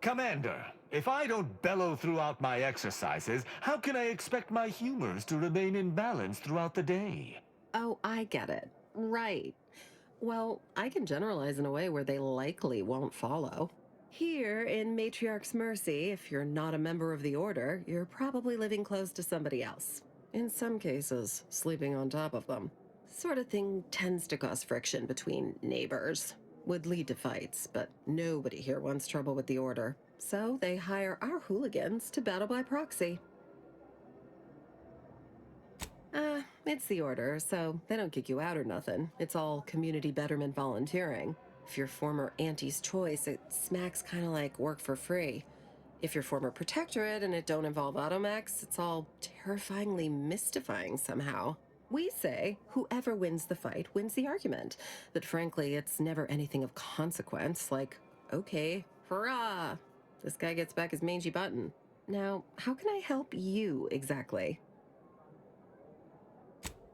Commander, if I don't bellow throughout my exercises, how can I expect my humors to remain in balance throughout the day? Oh, I get it. Right. Well, I can generalize in a way where they likely won't follow. Here in Matriarch's Mercy, if you're not a member of the Order, you're probably living close to somebody else. In some cases, sleeping on top of them. Sort of thing tends to cause friction between neighbors. Would lead to fights, but nobody here wants trouble with the Order. So they hire our hooligans to battle by proxy. It's the Order, so they don't kick you out or nothing. It's all community betterment volunteering. If you're former Auntie's Choice, it smacks kind of like work for free. If you're former Protectorate and it don't involve automechs, it's all terrifyingly mystifying somehow. We say whoever wins the fight wins the argument, but frankly, it's never anything of consequence, like, okay, hurrah, this guy gets back his mangy button. Now, how can I help you exactly?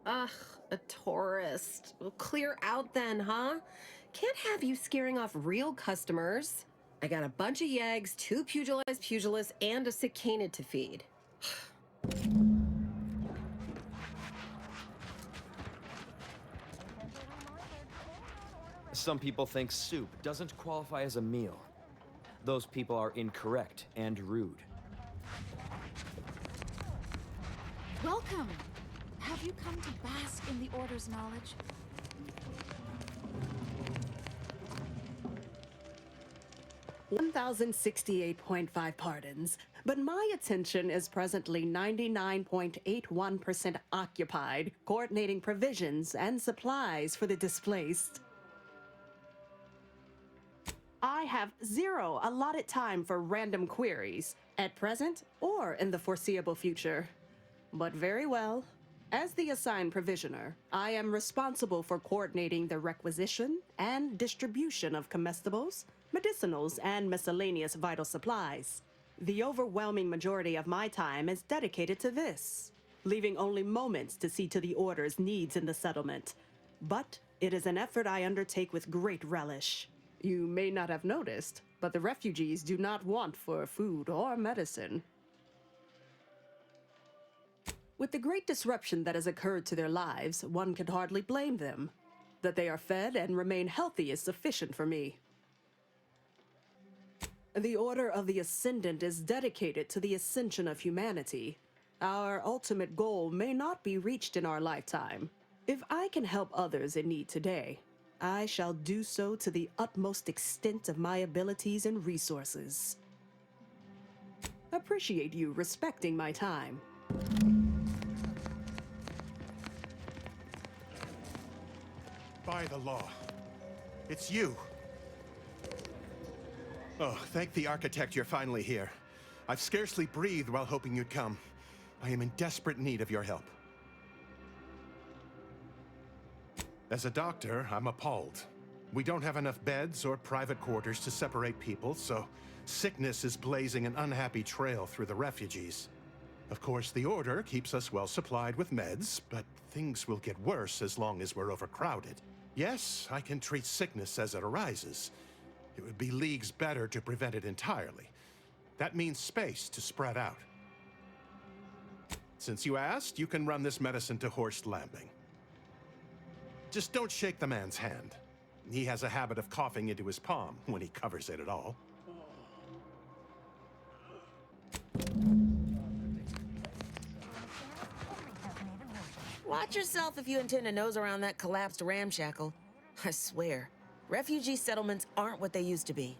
Ugh, a tourist. Well, clear out then, huh? Can't have you scaring off real customers. I got a bunch of yeggs, 2 pugilists, and a cicanid to feed. Some people think soup doesn't qualify as a meal. Those people are incorrect and rude. Welcome! Have you come to bask in the Order's knowledge? 1,068.5 pardons, but my attention is presently 99.81% occupied, coordinating provisions and supplies for the displaced. I have 0 allotted time for random queries, at present or in the foreseeable future. But very well. As the assigned provisioner, I am responsible for coordinating the requisition and distribution of comestibles, medicinals, and miscellaneous vital supplies. The overwhelming majority of my time is dedicated to this, leaving only moments to see to the Order's needs in the settlement. But it is an effort I undertake with great relish. You may not have noticed, but the refugees do not want for food or medicine. With the great disruption that has occurred to their lives, one can hardly blame them. That they are fed and remain healthy is sufficient for me. The Order of the Ascendant is dedicated to the ascension of humanity. Our ultimate goal may not be reached in our lifetime. If I can help others in need today, I shall do so to the utmost extent of my abilities and resources. Appreciate you respecting my time. By the law. It's you. Oh, thank the architect you're finally here. I've scarcely breathed while hoping you'd come. I am in desperate need of your help. As a doctor, I'm appalled. We don't have enough beds or private quarters to separate people, so sickness is blazing an unhappy trail through the refugees. Of course, the Order keeps us well supplied with meds, but things will get worse as long as we're overcrowded. Yes, I can treat sickness as it arises. It would be leagues better to prevent it entirely. That means space to spread out. Since you asked, you can run this medicine to Horst Lambing. Just don't shake the man's hand. He has a habit of coughing into his palm when he covers it at all. Watch yourself if you intend to nose around that collapsed ramshackle. I swear, refugee settlements aren't what they used to be.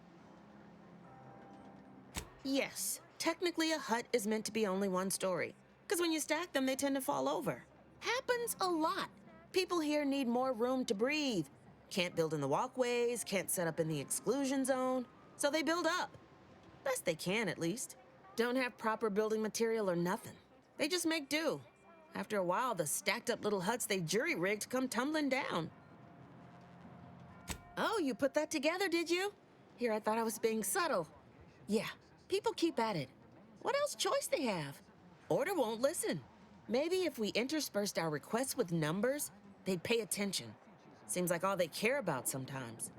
Yes, technically a hut is meant to be only one story, because when you stack them, they tend to fall over. Happens a lot. People here need more room to breathe. Can't build in the walkways, can't set up in the exclusion zone, so they build up. Best they can, at least. Don't have proper building material or nothing. They just make do. After a while, the stacked up little huts they jury-rigged come tumbling down. Oh, you put that together, did you? Here, I thought I was being subtle. Yeah, people keep at it. What else choice they have? Order won't listen. Maybe if we interspersed our requests with numbers, they'd pay attention. Seems like all they care about sometimes.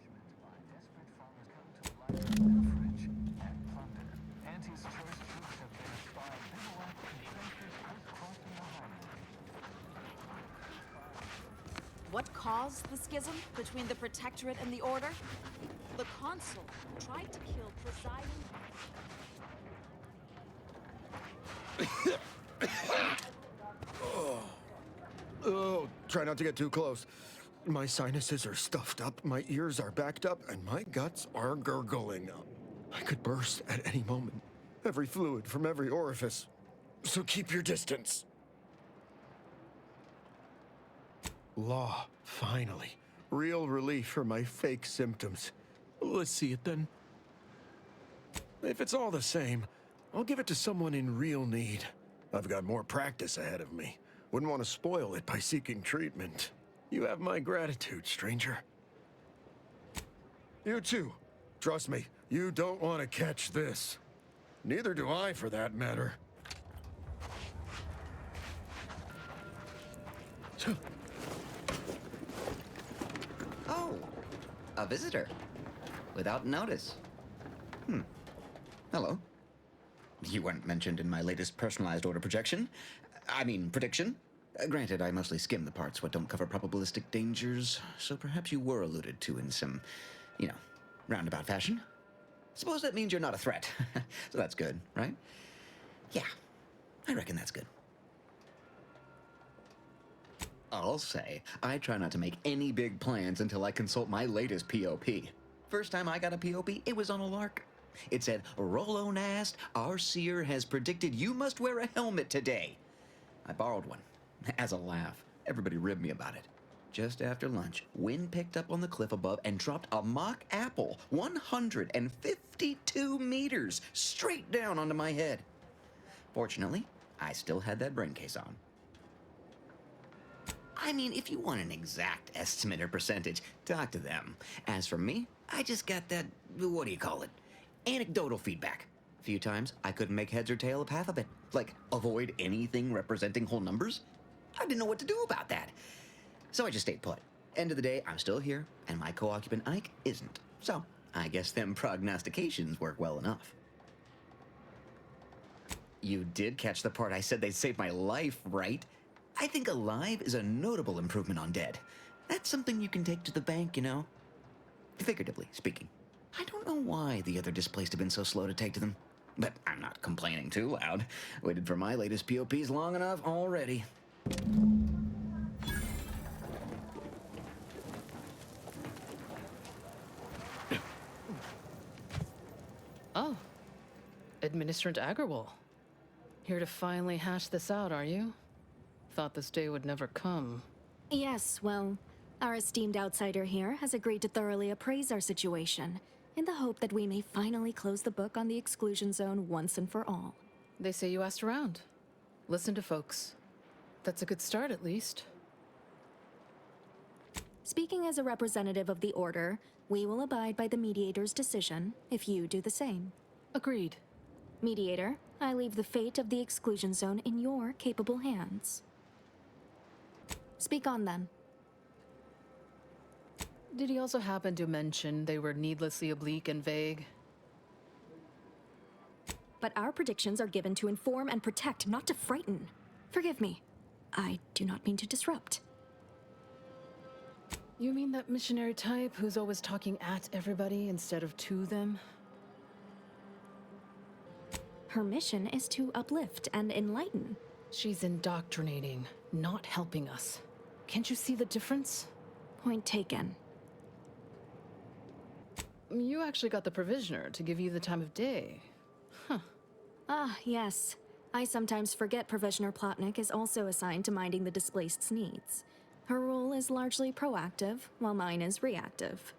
What caused the schism between the Protectorate and the Order? The Consul tried to kill presiding... Oh, try not to get too close. My sinuses are stuffed up, my ears are backed up, and my guts are gurgling. I could burst at any moment. Every fluid from every orifice. So keep your distance. Law, finally. Real relief for my fake symptoms. Let's see it then. If it's all the same, I'll give it to someone in real need. I've got more practice ahead of me. Wouldn't want to spoil it by seeking treatment. You have my gratitude, stranger. You too. Trust me, you don't want to catch this. Neither do I, for that matter. Oh, a visitor. Without notice. Hello. You weren't mentioned in my latest personalized order projection. I mean, prediction. Granted, I mostly skim the parts what don't cover probabilistic dangers, so perhaps you were alluded to in some, roundabout fashion. Suppose that means you're not a threat. So that's good, right? Yeah, I reckon that's good. I'll say, I try not to make any big plans until I consult my latest POP. First time I got a POP, it was on a lark. It said, Rolo Nast, our seer has predicted you must wear a helmet today. I borrowed one, as a laugh. Everybody ribbed me about it. Just after lunch, wind picked up on the cliff above and dropped a mock apple 152 meters straight down onto my head. Fortunately, I still had that brain case on. I mean, if you want an exact estimate or percentage, talk to them. As for me, I just got that, what do you call it? Anecdotal feedback. A few times, I couldn't make heads or tail of half of it. Like, avoid anything representing whole numbers? I didn't know what to do about that. So I just stayed put. End of the day, I'm still here, and my co-occupant Ike isn't. So, I guess them prognostications work well enough. You did catch the part I said they'd save my life, right? I think alive is a notable improvement on dead. That's something you can take to the bank, Figuratively speaking. I don't know why the other displaced have been so slow to take to them. But I'm not complaining too loud. Waited for my latest POPs long enough already. Oh. Administrant Agarwal. Here to finally hash this out, are you? Thought this day would never come. Yes, well, our esteemed outsider here has agreed to thoroughly appraise our situation, in the hope that we may finally close the book on the exclusion zone once and for all. They say you asked around. Listen to folks. That's a good start, at least. Speaking as a representative of the Order, we will abide by the Mediator's decision if you do the same. Agreed. Mediator, I leave the fate of the exclusion zone in your capable hands. Speak on, then. Did he also happen to mention they were needlessly oblique and vague? But our predictions are given to inform and protect, not to frighten. Forgive me. I do not mean to disrupt. You mean that missionary type who's always talking at everybody instead of to them? Her mission is to uplift and enlighten. She's indoctrinating, not helping us. Can't you see the difference? Point taken. You actually got the Provisioner to give you the time of day. Huh. Ah, yes. I sometimes forget Provisioner Plotnik is also assigned to minding the displaced's needs. Her role is largely proactive, while mine is reactive.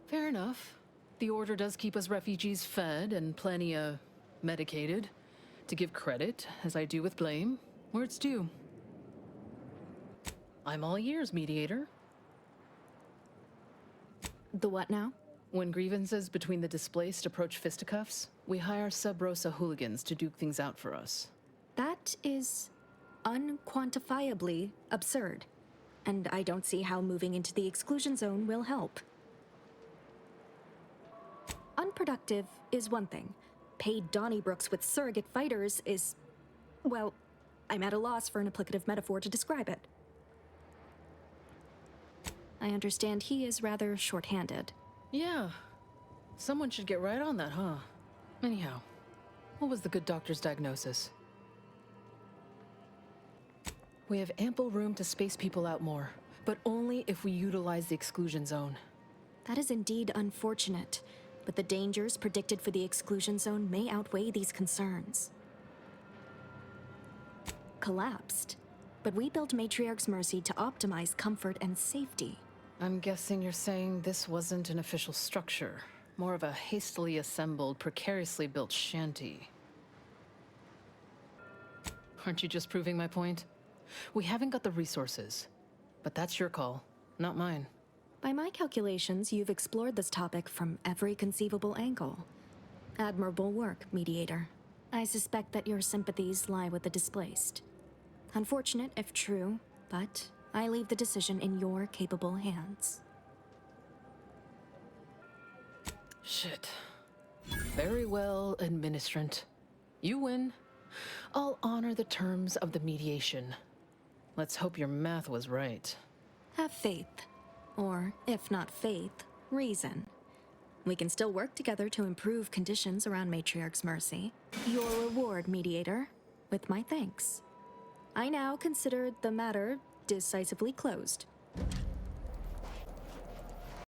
Fair enough. The Order does keep us refugees fed and plenty, medicated. To give credit, as I do with blame, where it's due. I'm all ears, Mediator. The what now? When grievances between the displaced approach fisticuffs, we hire Sub-Rosa hooligans to duke things out for us. That is unquantifiably absurd, and I don't see how moving into the exclusion zone will help. Unproductive is one thing. Paid Donnybrooks with surrogate fighters is... well, I'm at a loss for an applicative metaphor to describe it. I understand he is rather short-handed. Yeah. Someone should get right on that, huh? Anyhow, what was the good doctor's diagnosis? We have ample room to space people out more, but only if we utilize the exclusion zone. That is indeed unfortunate, but the dangers predicted for the exclusion zone may outweigh these concerns. Collapsed, but we built Matriarch's Mercy to optimize comfort and safety. I'm guessing you're saying this wasn't an official structure, more of a hastily assembled, precariously built shanty. Aren't you just proving my point? We haven't got the resources, but that's your call, not mine. By my calculations, you've explored this topic from every conceivable angle. Admirable work, Mediator. I suspect that your sympathies lie with the displaced. Unfortunate if true, but I leave the decision in your capable hands. Shit. Very well, administrant. You win. I'll honor the terms of the mediation. Let's hope your math was right. Have faith. Or, if not faith, reason. We can still work together to improve conditions around Matriarch's Mercy. Your reward, Mediator, with my thanks. I now consider the matter decisively closed.